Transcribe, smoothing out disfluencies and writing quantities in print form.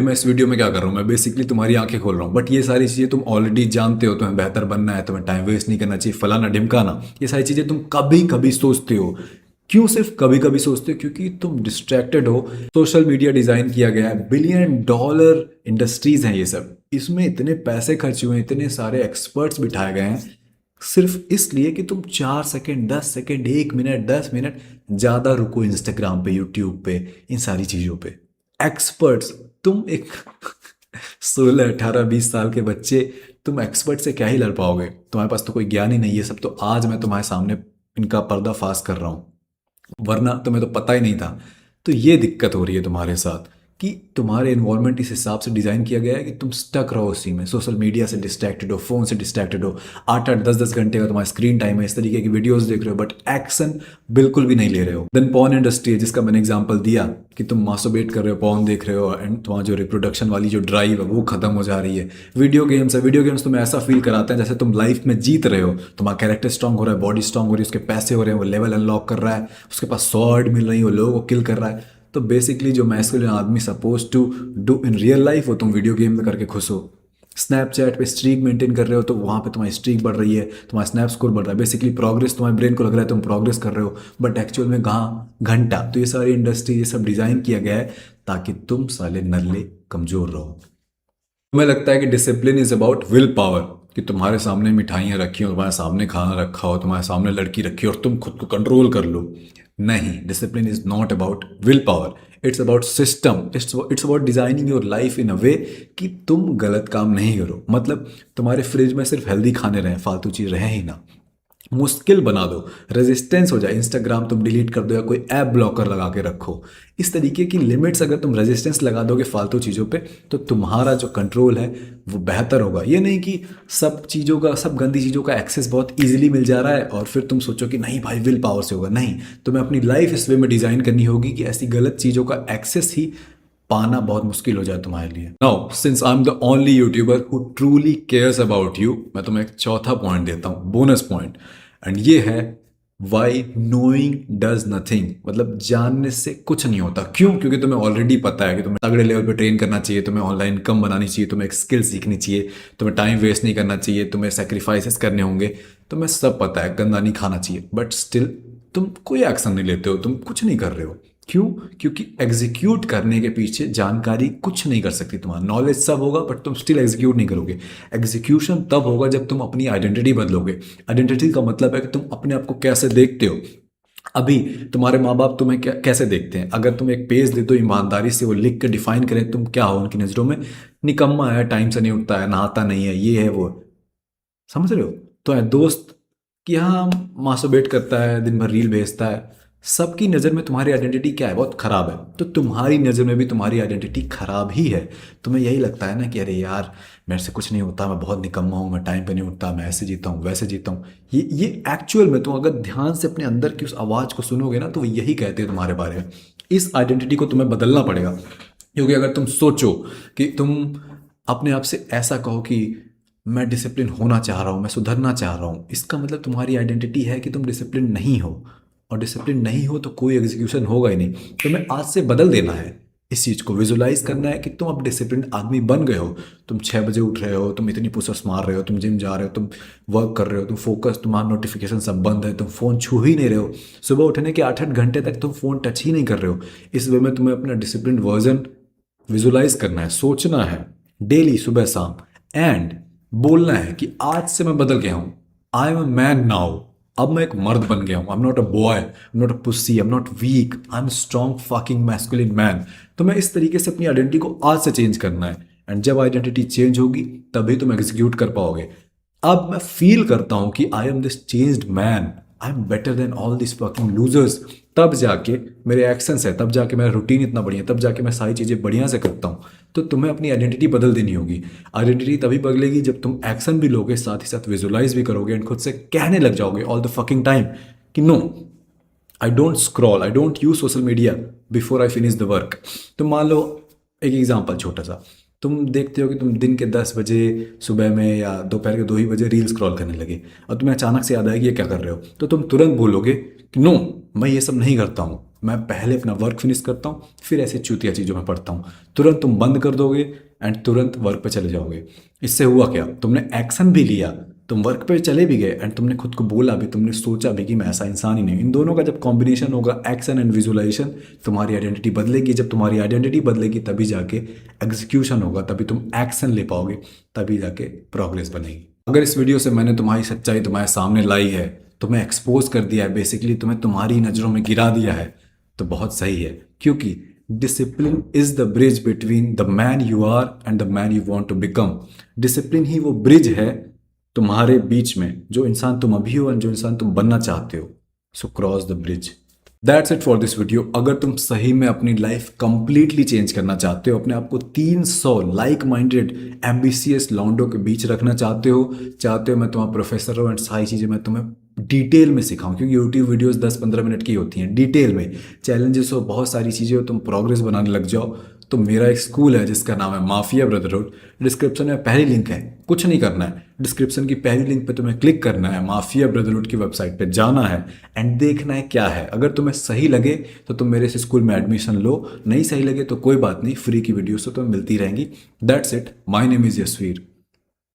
मैं इस वीडियो में क्या कर रहा हूँ, मैं बेसिकली तुम्हारी आंखें खोल रहा हूँ, बट ये सारी चीज़ें तुम ऑलरेडी जानते हो। तुम्हें बेहतर बनना है, तुम्हें टाइम वेस्ट नहीं करना चाहिए, फलाना ढिमकाना, ये सारी चीज़ें तुम कभी कभी सोचते हो। क्यों सिर्फ कभी कभी सोचते हो? क्योंकि तुम डिस्ट्रैक्टेड हो। सोशल मीडिया डिज़ाइन किया गया है, $1 बिलियन इंडस्ट्रीज हैं ये सब, इसमें इतने पैसे खर्च हुए हैं, इतने सारे एक्सपर्ट्स बिठाए गए हैं सिर्फ इसलिए कि तुम 4 सेकेंड, 10 सेकेंड, 1 मिनट, 10 मिनट ज़्यादा रुको इंस्टाग्राम पे, यूट्यूब पे, इन सारी चीज़ों पे। एक्सपर्ट्स, तुम एक 16, 18, 20 साल के बच्चे, तुम एक्सपर्ट से क्या ही लड़ पाओगे? तुम्हारे पास तो कोई ज्ञान ही नहीं है। सब तो आज मैं तुम्हारे सामने इनका पर्दाफाश कर रहा हूँ, वरना तुम्हें तो पता ही नहीं था। तो ये दिक्कत हो रही है तुम्हारे साथ कि तुम्हारे इन्वॉल्वमेंट इस हिसाब से डिज़ाइन किया गया है कि तुम स्टक रहो उसी में, सोशल मीडिया से डिस्ट्रैक्टेड हो, फ़ोन से डिस्ट्रैक्टेड हो। 8-8, 10-10 घंटे का तुम्हारा स्क्रीन टाइम है, इस तरीके की वीडियोस देख रहे हो, बट एक्शन बिल्कुल भी नहीं ले रहे हो। देन पॉर्न इंडस्ट्री है, जिसका मैंने एग्जांपल दिया कि तुम मास्टरबेट कर रहे हो, पॉर्न देख रहे हो, एंड तुम्हारा जो रिप्रोडक्शन वाली जो ड्राइव है वो खत्म हो जा रही है। वीडियो गेम्स है, वीडियो गेम्स तुम्हें ऐसा फील कराते हैं जैसे तुम लाइफ में जीत रहे हो। तुम्हारा कैरेक्टर स्ट्रांग हो रहा है, बॉडी स्ट्रांग हो रही है, उसके पैसे हो रहे हैं, वो लेवल अनलॉक कर रहा है, उसके पास स्वॉर्ड मिल रही है, वो लोगों को किल कर रहा है। तो बेसिकली जो मैस्कुलिन आदमी suppose to do in real life, वो तुम वीडियो गेम में करके खुश हो। स्नैपचैट पे स्ट्रीक मेंटेन कर रहे हो, तो वहाँ पे तुम्हारी स्ट्रीक बढ़ रही है, तुम्हारा स्नैप स्कोर बढ़ रहा है। बेसिकली प्रोग्रेस, तुम्हारे ब्रेन को लग रहा है तुम प्रोग्रेस कर रहे हो, बट एक्चुअल में कहाँ घंटा। तो ये सारी इंडस्ट्री, ये सब डिज़ाइन किया गया है ताकि तुम साले नल्ले कमज़ोर रहो। तुम्हें लगता है कि discipline is about will power, कि तुम्हारे सामने मिठाइयाँ रखी हो, तुम्हारे सामने खाना रखा हो, तुम्हारे सामने लड़की रखी हो और तुम खुद को कंट्रोल कर लो। नहीं, discipline is not about will power, it's about system, it's about designing your life in a way कि तुम गलत काम नहीं करो। मतलब तुम्हारे फ्रिज में सिर्फ हेल्दी खाने रहें, फालतू चीज़ रहे ही ना। मुश्किल बना दो, रेजिस्टेंस हो जाए, इंस्टाग्राम तुम डिलीट कर दो या कोई ऐप ब्लॉकर लगा के रखो। इस तरीके की लिमिट्स अगर तुम रेजिस्टेंस लगा दोगे फालतू चीज़ों पे, तो तुम्हारा जो कंट्रोल है वो बेहतर होगा। ये नहीं कि सब चीज़ों का, सब गंदी चीज़ों का एक्सेस बहुत ईजिली मिल जा रहा है और फिर तुम सोचो कि नहीं भाई विल पावर से होगा। नहीं, तुम्हें अपनी लाइफ इस वे में डिज़ाइन करनी होगी कि ऐसी गलत चीज़ों का एक्सेस ही पाना बहुत मुश्किल हो जाए तुम्हारे लिए। Now since I am the only YouTuber who truly cares about you, मैं तुम्हें एक चौथा पॉइंट देता हूँ, बोनस पॉइंट, एंड ये है वाई नोइंग डज नथिंग। मतलब जानने से कुछ नहीं होता। क्यों? क्योंकि तुम्हें ऑलरेडी पता है कि तुम्हें तगड़े लेवल पे ट्रेन करना चाहिए, तुम्हें ऑनलाइन इनकम बनानी चाहिए, तुम्हें एक स्किल सीखनी चाहिए, तुम्हें टाइम वेस्ट नहीं करना चाहिए, तुम्हें सेक्रीफाइसेस करने होंगे। तुम्हें सब पता है, गंदा नहीं खाना चाहिए, बट स्टिल तुम कोई एक्शन नहीं लेते हो, तुम कुछ नहीं कर रहे हो। क्यों? क्योंकि एग्जीक्यूट करने के पीछे जानकारी कुछ नहीं कर सकती। तुम्हारा नॉलेज सब होगा बट तुम स्टिल एग्जीक्यूट नहीं करोगे। एग्जीक्यूशन तब होगा जब तुम अपनी आइडेंटिटी बदलोगे। आइडेंटिटी का मतलब है कि तुम अपने आप को कैसे देखते हो। अभी तुम्हारे माँ बाप तुम्हें कैसे देखते हैं? अगर तुम एक पेज दे दो ईमानदारी से, वो लिख के डिफाइन करें तुम क्या हो उनकी नज़रों में, निकम्मा है, टाइम से नहीं उठता है, नहाता नहीं है, ये है वो, समझ रहे हो? तो है दोस्त कि हाँ मास्टरबेट करता है, दिन भर रील भेजता है। सबकी नज़र में तुम्हारी आइडेंटिटी क्या है? बहुत ख़राब है। तो तुम्हारी नज़र में भी तुम्हारी आइडेंटिटी ख़राब ही है। तुम्हें यही लगता है ना कि अरे यार मेरे से कुछ नहीं होता, मैं बहुत निकम्मा हूँ, मैं टाइम पे नहीं उठता, मैं ऐसे जीता हूँ, वैसे जीता हूँ। ये एक्चुअल में तुम अगर ध्यान से अपने अंदर की उस आवाज़ को सुनोगे ना, तो वो यही कहते हैं तुम्हारे बारे में। इस आइडेंटिटी को तुम्हें बदलना पड़ेगा। क्योंकि अगर तुम सोचो कि तुम अपने आप से ऐसा कहो कि मैं डिसिप्लिन होना चाह रहा हूँ, मैं सुधरना चाह रहा हूँ, इसका मतलब तुम्हारी आइडेंटिटी है कि तुम डिसिप्लिन नहीं हो। और डिसिप्लिन नहीं हो तो कोई एग्जीक्यूशन होगा ही नहीं। तुम्हें आज से बदल देना है, इस चीज़ को विजुलाइज करना है कि तुम अब डिसिप्लिन आदमी बन गए हो। तुम 6 बजे उठ रहे हो, तुम इतनी पुशअप्स मार रहे हो, तुम जिम जा रहे हो, तुम वर्क कर रहे हो, तुम फोकस, तुम्हारा नोटिफिकेशन सब बंद है, तुम फ़ोन छू ही नहीं रहे हो। सुबह उठने के 8-8 घंटे तक तुम फ़ोन टच ही नहीं कर रहे हो। इस वे में तुम्हें अपना डिसिप्लिन वर्जन विजुलाइज करना है, सोचना है डेली सुबह शाम, एंड बोलना है कि आज से मैं बदल गया हूं। I am a man now. अब मैं एक मर्द बन गया हूं। I am not a boy, I am not a pussy, I am not weak, I am strong fucking masculine man. तो मैं इस तरीके से अपनी आइडेंटिटी को आज से चेंज करना है, एंड जब आइडेंटिटी चेंज होगी तभी तुम एग्जीक्यूट कर पाओगे। अब मैं फील करता हूं कि I am this changed man, I am better than all this fucking losers. तब जाके मेरे एक्शंस है, तब जाके मेरा रूटीन इतना बढ़िया, तब जाके मैं सारी चीज़ें बढ़िया से करता हूँ। तो तुम्हें अपनी आइडेंटिटी बदल देनी होगी। आइडेंटिटी तभी बदलेगी जब तुम एक्शन भी लोगे, साथ ही साथ विजुलाइज भी करोगे, एंड खुद से कहने लग जाओगे ऑल द फकिंग टाइम कि no, I don't scroll, I don't use social media before I finish the work. तो मान लो एक एग्जाम्पल छोटा सा, तुम देखते हो कि तुम दिन के 10 बजे सुबह में या दोपहर के 2 ही बजे रील स्क्रॉल करने लगे और तुम्हें अचानक से याद आया कि ये क्या कर रहे हो, तो तुम तुरंत बोलोगे कि नो, मैं ये सब नहीं करता हूँ, मैं पहले अपना वर्क फिनिश करता हूँ फिर ऐसे चूतिया चीज़ों में पढ़ता हूँ। तुरंत तुम बंद कर दोगे एंड तुरंत वर्क पे चले जाओगे। इससे हुआ क्या, तुमने एक्शन भी लिया, तुम वर्क पे चले भी गए एंड तुमने खुद को बोला भी, तुमने सोचा भी कि मैं ऐसा इंसान ही नहीं हूं। इन दोनों का जब कॉम्बिनेशन होगा, एक्शन एंड विजुअलाइजेशन, तुम्हारी आइडेंटिटी बदलेगी। जब तुम्हारी आइडेंटिटी बदलेगी तभी जाके एग्जीक्यूशन होगा, तभी तुम एक्शन ले पाओगे, तभी जाके प्रोग्रेस बनेगी। अगर इस वीडियो से मैंने तुम्हारी सच्चाई तुम्हारे सामने लाई है, तुम्हें एक्सपोज कर दिया है, बेसिकली तुम्हें तुम्हारी नज़रों में गिरा दिया है, तो बहुत सही है। क्योंकि discipline is the bridge between the man you are and the man you want to become. Discipline ही वो ब्रिज है तुम्हारे बीच में, जो इंसान तुम अभी हो और जो इंसान तुम बनना चाहते हो। So cross the bridge. That's it for this video. अगर तुम सही में अपनी लाइफ कंप्लीटली चेंज करना चाहते हो, अपने आप को 300 लाइक माइंडेड एम्बिशियस लॉन्डो के बीच रखना चाहते हो मैं तुम्हारा प्रोफेसर हूँ एंड सारी चीज़ें मैं तुम्हें डिटेल में सिखाऊं, क्योंकि यूट्यूब वीडियोस 10-15 मिनट की होती हैं। डिटेल में चैलेंजेस हो, बहुत सारी चीज़ें हो, तुम प्रोग्रेस बनाने लग जाओ, तो मेरा एक स्कूल है जिसका नाम है माफिया ब्रदरहुड। डिस्क्रिप्शन में पहली लिंक है, कुछ नहीं करना है, डिस्क्रिप्शन की पहली लिंक पे तुम्हें क्लिक करना है, माफिया ब्रदरहुड की वेबसाइट पे जाना है एंड देखना है क्या है। अगर तुम्हें सही लगे तो तुम मेरे इस स्कूल में एडमिशन लो, नहीं सही लगे तो कोई बात नहीं, फ्री की वीडियोस तो तुम्हें मिलती रहेंगी। That's it, my name is Yashveer.